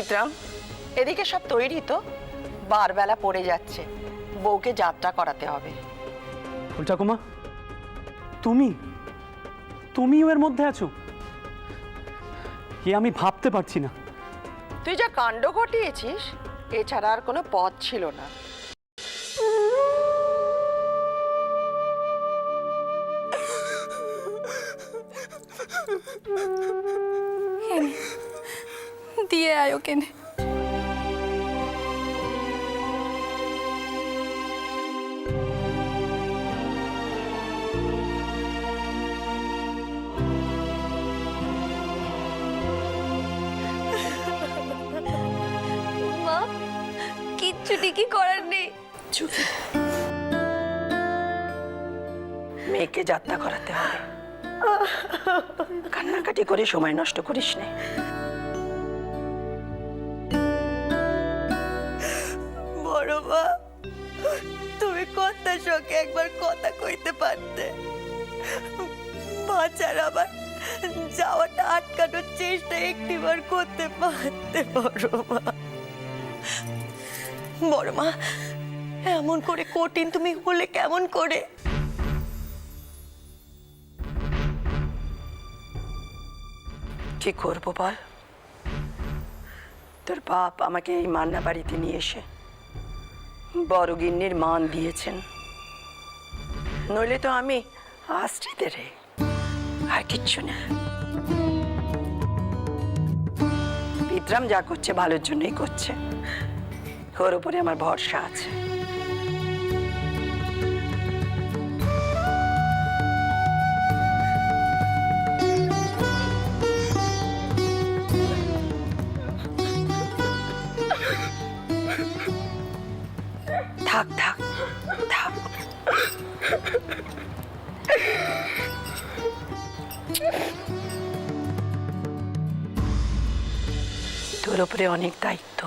বিক্রম, এদিকে সব তৈরি তো? বারবেলা পড়ে যাচ্ছে, বউকে যাত্রা করাতে হবে। ঠাকুমা, তুমি তুমিও এর মধ্যে আছো? আমি ভাবতে পারছি না। তুই যা কাণ্ড ঘটিয়েছিস, এছাড়া আর কোনো পথ ছিল না। দিয়ে আয় কেনে। মা, কিচ্ছু ঠিকই করার নেই। মেয়েকে যাত্রা করাতে হবে, কান্নাকাটি করে সময় নষ্ট করিস না। বড় মা, তুমি কথার সঙ্গে একবার কথা কইতে পারতে। বাচ্চার আবার যাওয়াটা আটকানোর চেষ্টা একটিবার করতে পারতে। বড় মা, এমন করে কঠিন তুমি হলে কেমন করে? কি করবো বল? তোর বাপ আমাকে এই মান্না বাড়িতে নিয়ে এসে বড় গিন্নির মান দিয়েছেন, নইলে তো আমি আশ্রিতে রে, আর কিচ্ছু না। বিক্রম যা করছে ভালোর জন্যই করছে, ওর উপরে আমার ভরসা আছে। থাক থাক থাক, তোর উপরে অনেক দায়িত্ব,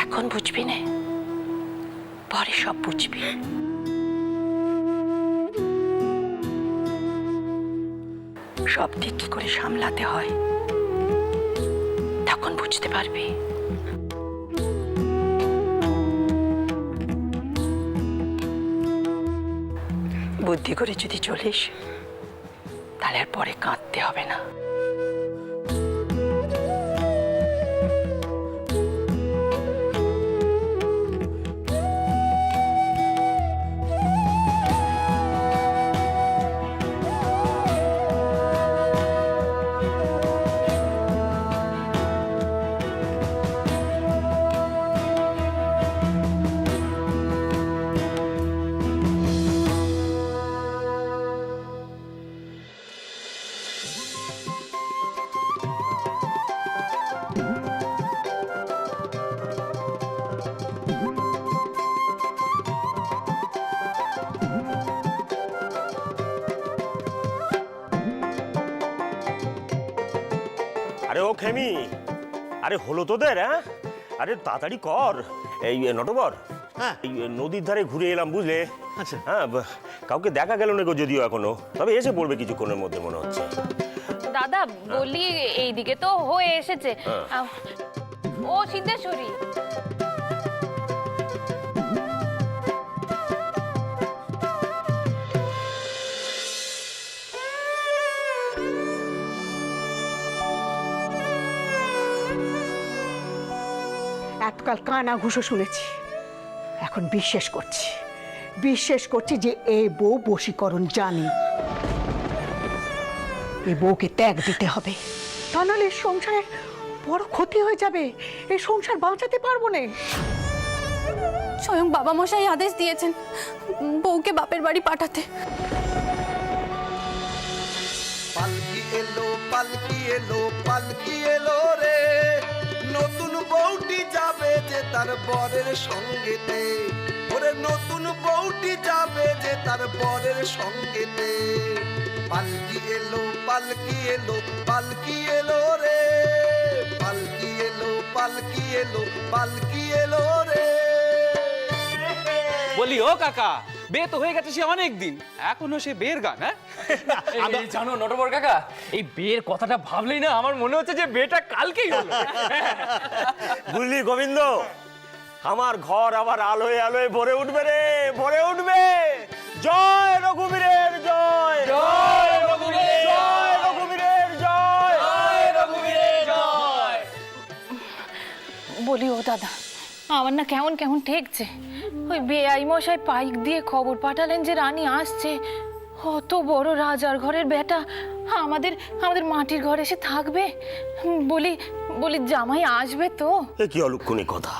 এখন বুঝবি না, পরে সব বুঝবি। সব ঠিক কি করে সামলাতে হয় তখন বুঝতে পারবি। বুদ্ধি করে যদি চলিস, তাহলে আর পরে কাঁদতে হবে না। আরে ও খেমি, আরে হলো তোদের? হ্যাঁ, আরে তাড়াতাড়ি কর। এই নটবর, হ্যাঁ, এই নদীর ধারে ঘুরে এলাম বুঝলে। আচ্ছা, হ্যাঁ, কাউকে দেখা গেল না গো যদিও এখনো, তবে এসে পড়বে কিছুক্ষণের মধ্যে মনে হচ্ছে। দাদা বলি, এইদিকে তো হয়ে এসেছে। ও সিদ্ধেশ্বরী, এতকাল কানা ঘুষো শুনেছি, এখন বিশ্বাস করছি যে এই বউ বশীকরণ জানে। এই বউকে ত্যাগ দিতে হবে, তা নাহলে সংসারে বড় ক্ষতি হয়ে যাবে। এই সংসার বাঁচাতে পারবো না। স্বয়ং বাবা মশাই আদেশ দিয়েছেন বউকে বাপের বাড়ি পাঠাতে। পালকি এলো পালকি এলো পালকি এলো রে, নতুন বউটি যাবে যে তার বরের সঙ্গেতে। ওরে নতুন বউটি যাবে যে তার বরের সঙ্গেতে। পালকি এলো পালকি এলো পালকি এলো রে, পালকি এলো পালকি এলো পালকি এলো রে। বলি ও কাকা, বিয়ে তো হয়ে গেছে সে অনেক দিন, এখনো সে বিয়ের গান। হ্যাঁ এই জানো নটবর কাকা, এই বিয়ের কথাটা ভাবলেই না আমার মনে হচ্ছে যে বিয়েটা কালকেই হলো। বুঝলি গোবিন্দ, আমার ঘর আবার আলোয় আলোয় ভরে উঠবে রে, ভরে উঠবে। জয় রঘুবীরের জয়, জয় রঘুবীরের জয় রঘুবীরের জয়, জয় রঘুবীরের জয়। বলি ও দাদা, আমার না কেমন কেমন ঠেকছে। ওই বেআই মশাই পাইক দিয়ে খবর পাঠালেন যে রানী আসছে। অত বড় রাজার ঘরের বেটা আমাদের আমাদের মাটির ঘরে এসে থাকবে? বলি বলি জামাই আসবে তো? এ কি অলক্ষণী কথা।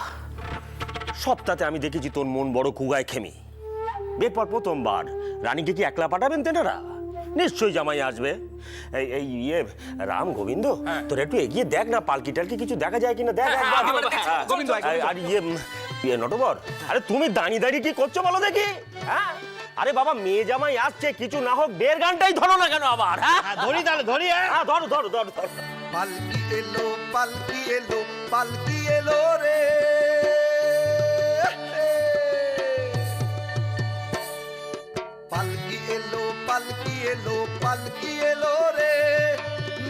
সপ্তাহে আমি দেখেছি তোর মন বড় কুগায় খেমি। বিয়ের পর প্রথমবার রানীকে কি একলা পাঠাবেন তেনারা? নিশ্চয়ই জামাই আসবে। এই এই ইয়ে রাম গোবিন্দ, তোর একটু এগিয়ে দেখ না, পালকি টালকি কিছু দেখা যায় কিনা দেখ একবার। গোবিন্দ, আর ইয়ে নটবর, আরে তুমি দাঁড়িয়ে দাঁড়িয়ে কি করছো বলো দেখি? হ্যাঁ, আরে বাবা মেয়ে জামাই আসছে, কিছু না হোক বের গানটাই ধরো না কেন আবার? হ্যাঁ ধরি, তাহলে ধরি। হ্যাঁ ধরো ধরো ধরো ধরো। পালকি এলো পালকি এলো পালকি এলো রে, পালকি এলো পালকি এলো পালকি এলো রে,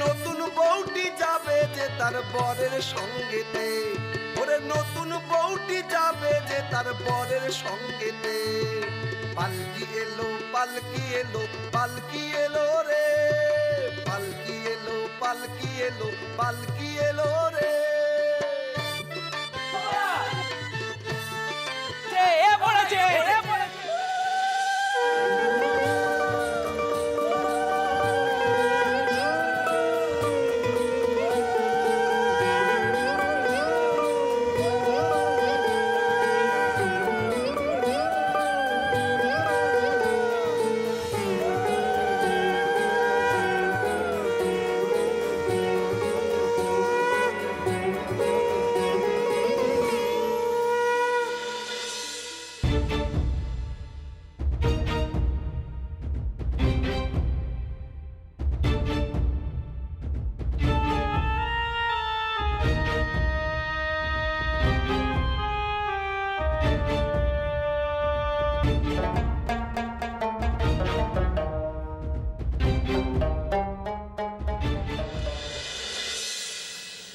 নতুন বউটি যাবে যে তার বরের সঙ্গেতে, ওরে নতুন বউটি যাবে যে তার বরের সঙ্গেতে। পালকি এলো পালকি এলো পালকি এলো রে, পালকি এলো পালকি এলো পালকি এলো রে।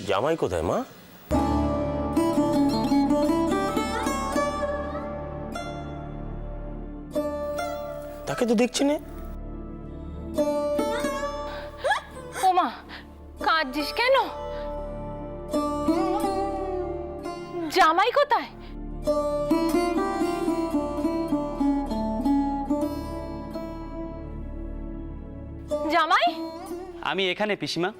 জামাই কোথায় মা? তাকে তো দেখছি না। ওমা, কাঁদছিস কেন? জামাই কোথায়? জামাই? আমি এখানে পিসিমা।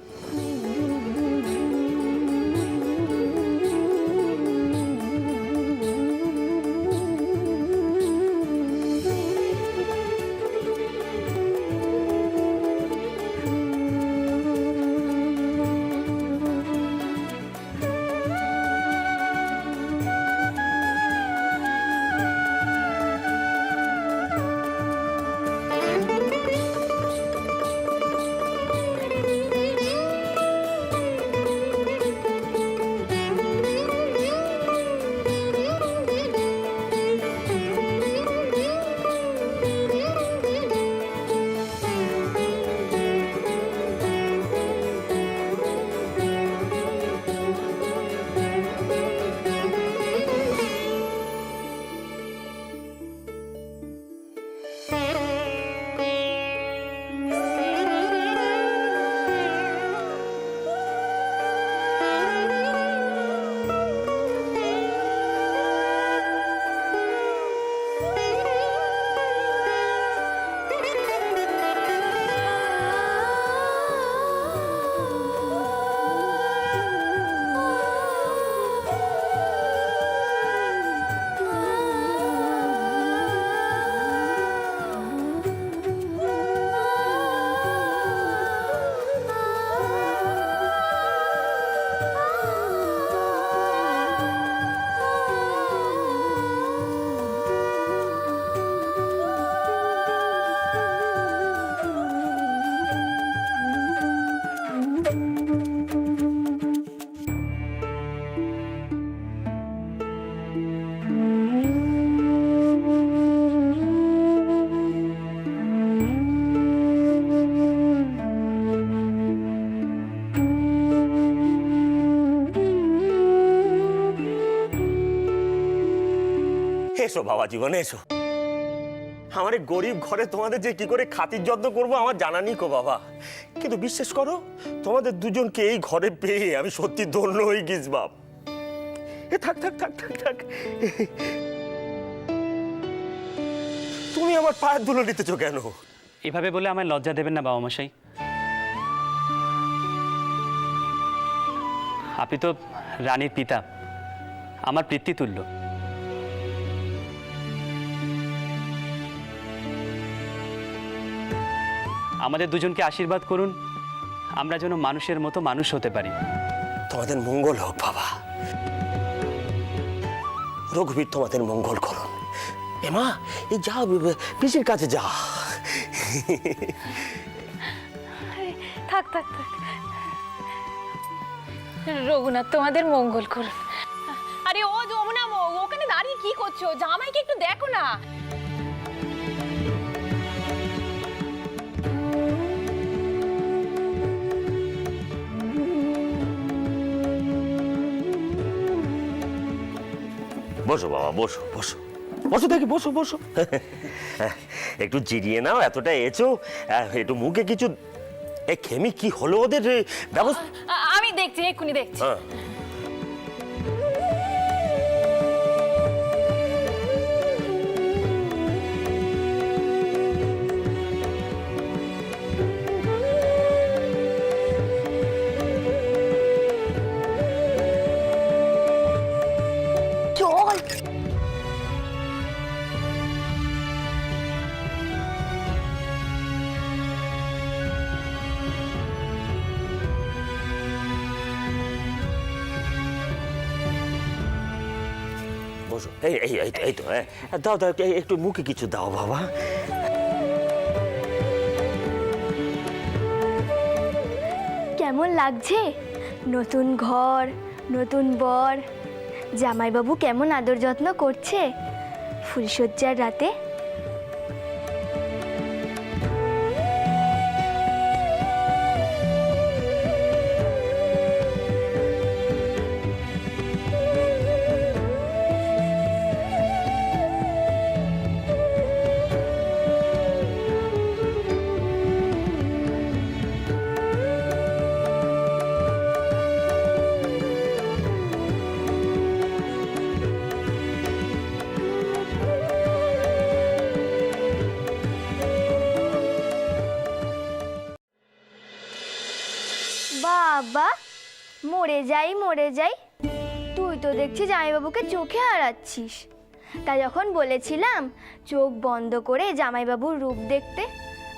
এসো বাবা জীবনে এসো। আমার এই গরিব ঘরে তোমাদের যে কি করে খাতির যত্ন করবো আমার জানা নেই কো বাবা, কিন্তু বিশ্বাস করো তোমাদের দুজনকে এই ঘরে পেয়ে আমি সত্যি ধন্য হয়ে গেছি বাপ। এ থাক থাক থাক থাক থাক, তুমি আমার পায়ের ধুলো নিতেছো কেন? এভাবে বলে আমায় লজ্জা দেবেন না বাবা মশাই। আপনি তো রানীর পিতা, আমার পিতৃতুল্য। আমাদের দুজনকে আশীর্বাদ করুন, আমরা যেন মানুষের মতো মানুষ হতে পারি। তোমাদের মঙ্গল হোক বাবা। রঘুবীর তোমাদের মঙ্গল করুন। এমা এই যা পিসির কাছে যা। থাক থাক থাক, রঘুনাথ তোমাদের মঙ্গল করুন। আরে ও যমুনা, ওখানে দাঁড়িয়ে কি করছো? জামাইকে একটু দেখো না। বসো বাবা, বসো বসো বসো, দেখি বসো বসো। একটু জিরিয়ে নাও, এতটা এসো, একটু মুখে কিছু। এ খেমি কি হলো ওদের ব্যবস্থা? আমি দেখছি, এক্ষুনি দেখছি। হ্যাঁ বসো, এই এই এই তো, দাও দাও, একটু মুখে কিছু দাও বাবা। কেমন লাগছে? নতুন ঘর, নতুন বর, জামাইবাবু কেমন আদর যত্ন করছে ফুলশয্যার রাতে? বাবা, মরে যাই মরে যাই, তুই তো দেখছি জামাইবাবুকে চোখে হারাচ্ছিস। তা যখন বলেছিলাম চোখ বন্ধ করে জামাইবাবুর রূপ দেখতে,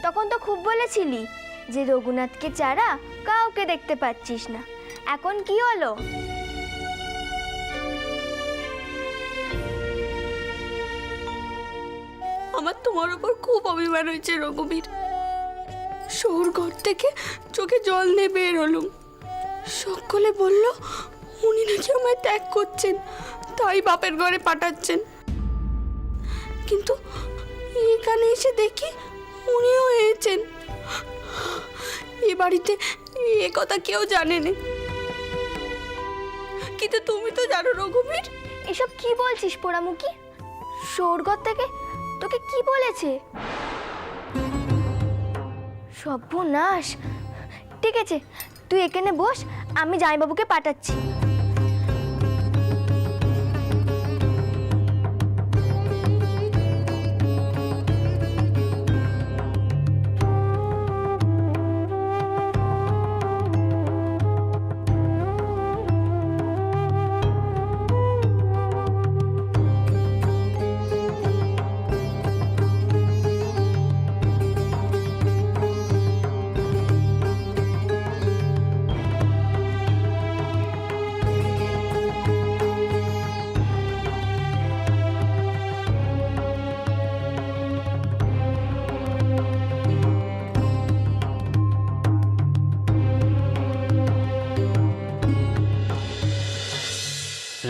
তখন তো খুব বলেছিলি যে রঘুনাথকে ছাড়া কাউকে দেখতে পাচ্ছিস না। এখন কি হলো? আমার তোমার উপর খুব অভিমান হয়েছে রঘুবীর। শহর ঘর থেকে চোখে জল নিয়ে বের হলুম, সকলে বলল উনি নাকি আমায় ত্যাগ করছেন, তাই বাপের ঘরে পাঠাচ্ছেন। কিন্তু এখানে এসে দেখি উনিও হয়েছেন। এ বাড়িতে এ কথা কেউ জানে না, কিন্তু তুমি তো জানো রঘুবীর। এসব কি বলছিস পোড়ামুখী? শোরঘর থেকে তোকে কি বলেছে? সর্বনাশ! ঠিক আছে, তুই এখানে বস, আমি জামাইবাবুকে পাঠাচ্ছি।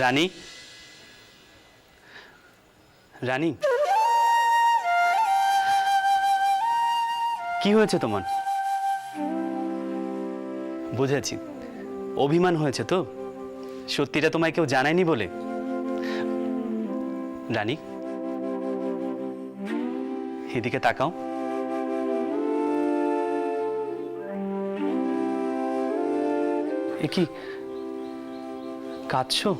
রানী, রানী, কি হয়েছে তোমার? বুঝেছি, অভিমান হয়েছে তো। সত্যিটা তোমায় কেউ জানায়নি বলে। রানী, এদিকে তাকাও। এ কি কাঁদছো?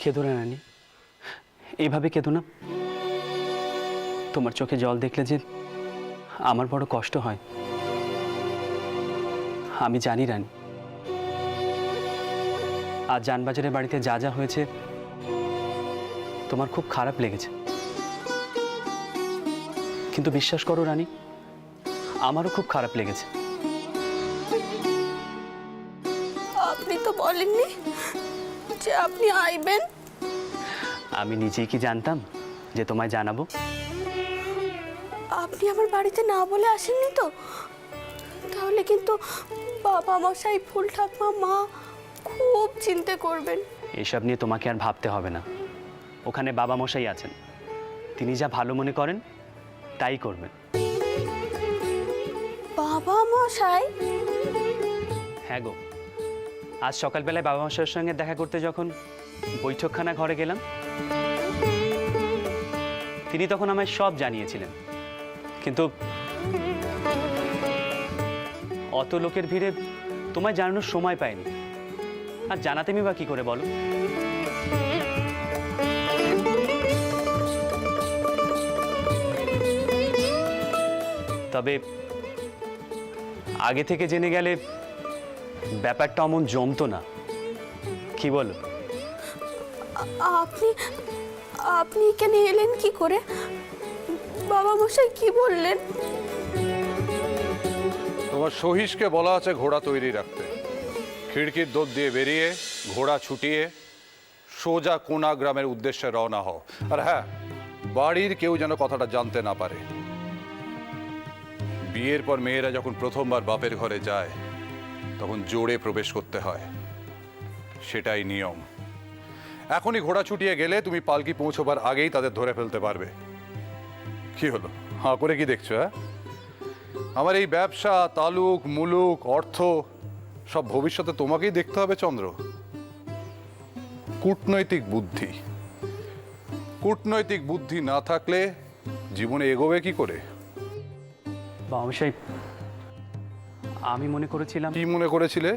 কেঁদো না রানী, এইভাবে কেঁদো না। তোমার চোখে জল দেখলে যে আমার বড় কষ্ট হয়। আমি জানি রানী, আজ জানবাজারের বাড়িতে যা যা হয়েছে তোমার খুব খারাপ লেগেছে, কিন্তু বিশ্বাস করো রানী, আমারও খুব খারাপ লেগেছে। আপনি তো বলেননি যে আপনি আইবেন। আমি নিজেই কি জানতাম যে তোমায় জানাবো? আপনি আমার বাড়িতে না বলে আসেননি তো? তাহলে কিন্তু বাবা মশাই, ফুল ঠাকুমা, মা খুব চিন্তা করবেন। এসব নিয়ে তোমাকে আর ভাবতে হবে না। ওখানে বাবা মশাই আছেন, তিনি যা ভালো মনে করেন তাই করবেন। বাবা মশাই? হ্যাঁ গো, আজ সকালবেলায় বাবা মশাইয়ের সঙ্গে দেখা করতে যখন বৈঠকখানা ঘরে গেলাম, তিনি তখন আমায় সব জানিয়েছিলেন, কিন্তু অত লোকের ভিড়ে তোমায় জানানোর সময় পাইনি। আর জানাতে আমি বা কি করে বলো? তবে আগে থেকে জেনে গেলে ব্যাপারটা অমন জমতো না, কি বলো? আপনি আপনি এখানে এলেন কি করে? বাবা মশাই কি বললেন? তোমার সহিসকে বলা আছে ঘোড়া তৈরি রাখতে। খিড়কির দোর দিয়ে বেরিয়ে ঘোড়া ছুটিয়ে সোজা কোনা গ্রামের উদ্দেশ্যে রওনা হও। আর হ্যাঁ, বাড়ির কেউ যেন কথাটা জানতে না পারে। বিয়ের পর মেয়েরা যখন প্রথমবার বাপের ঘরে যায় তখন জোরে প্রবেশ করতে হয়, সেটাই নিয়ম। এখনই ঘোড়া ছুটিয়ে গেলে তুমি পালকি পৌঁছবার আগেই তাদের ধরে ফেলতে পারবে। কি হলো, হাঁ করে কি দেখছো? হ্যাঁ, আমার এই ব্যবসা, তালুক মুলুক, অর্থ সব ভবিষ্যতে তোমাকেই দেখতে হবে চন্দ্র। কূটনৈতিক বুদ্ধি, কূটনৈতিক বুদ্ধি না থাকলে জীবনে এগোবে কি করে? বাবা মশাই, আমি মনে করেছিলাম। কি মনে করেছিলে?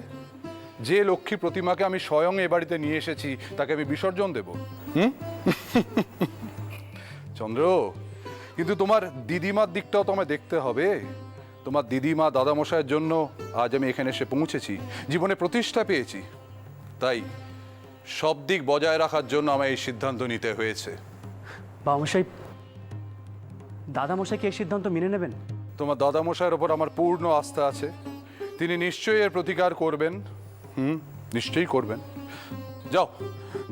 যে লক্ষ্মী প্রতিমাকে আমি স্বয়ং এ বাড়িতে নিয়ে এসেছি তাকে আমি বিসর্জন দেব? চন্দ্র, কিন্তু তোমার দিদিমার দিকটাও তো আমায় দেখতে হবে। তোমার দিদিমা দাদামশাইয়ের জন্য আজ আমি এখানে এসে পৌঁছেছি, জীবনে প্রতিষ্ঠা পেয়েছি। তাই সব দিক বজায় রাখার জন্য আমায় এই সিদ্ধান্ত নিতে হয়েছে। বাবা মশাই, দাদামশাই কি এই সিদ্ধান্ত মেনে নেবেন? তোমার দাদামশাইয়ের ওপর আমার পূর্ণ আস্থা আছে, তিনি নিশ্চয়ই এর প্রতিকার করবেন। নিশ্চয়ই করবেন। যাও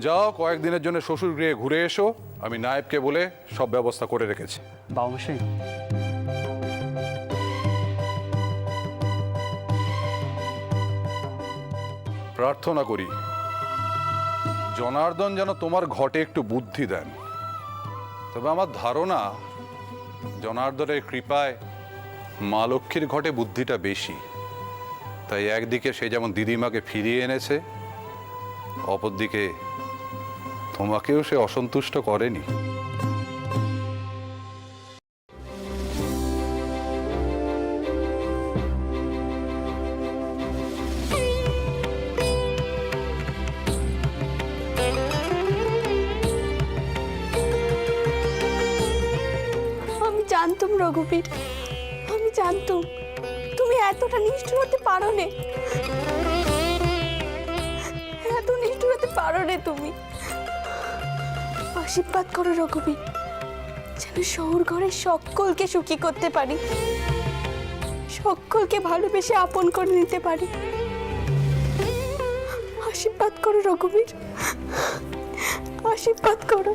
যাও, কয়েকদিনের জন্য শ্বশুর গৃহে ঘুরে এসো। আমি নায়েবকে বলে সব ব্যবস্থা করে রেখেছি। বাবা মশাই, প্রার্থনা করি জনার্দন যেন তোমার ঘটে একটু বুদ্ধি দেন। তবে আমার ধারণা জনার্দনের কৃপায় মা লক্ষ্মীর ঘটে বুদ্ধিটা বেশি। তাই একদিকে সে যেমন দিদিমাকে ফিরিয়ে এনেছে, অপরদিকে তোমাকেও সে অসন্তুষ্ট করেনি। আমি জানতাম রঘুবীর, আমি জানতাম তুমি এতটা নিষ্ঠুর হতে পারো না। এত নিষ্ঠুর হতে পারো না তুমি। আশীর্বাদ করো রঘুবীর, যেন শহর ঘরে সকলকে সুখী করতে পারি, সকলকে ভালোবেসে আপন করে নিতে পারি। আশীর্বাদ করো রঘুবীর, আশীর্বাদ করো।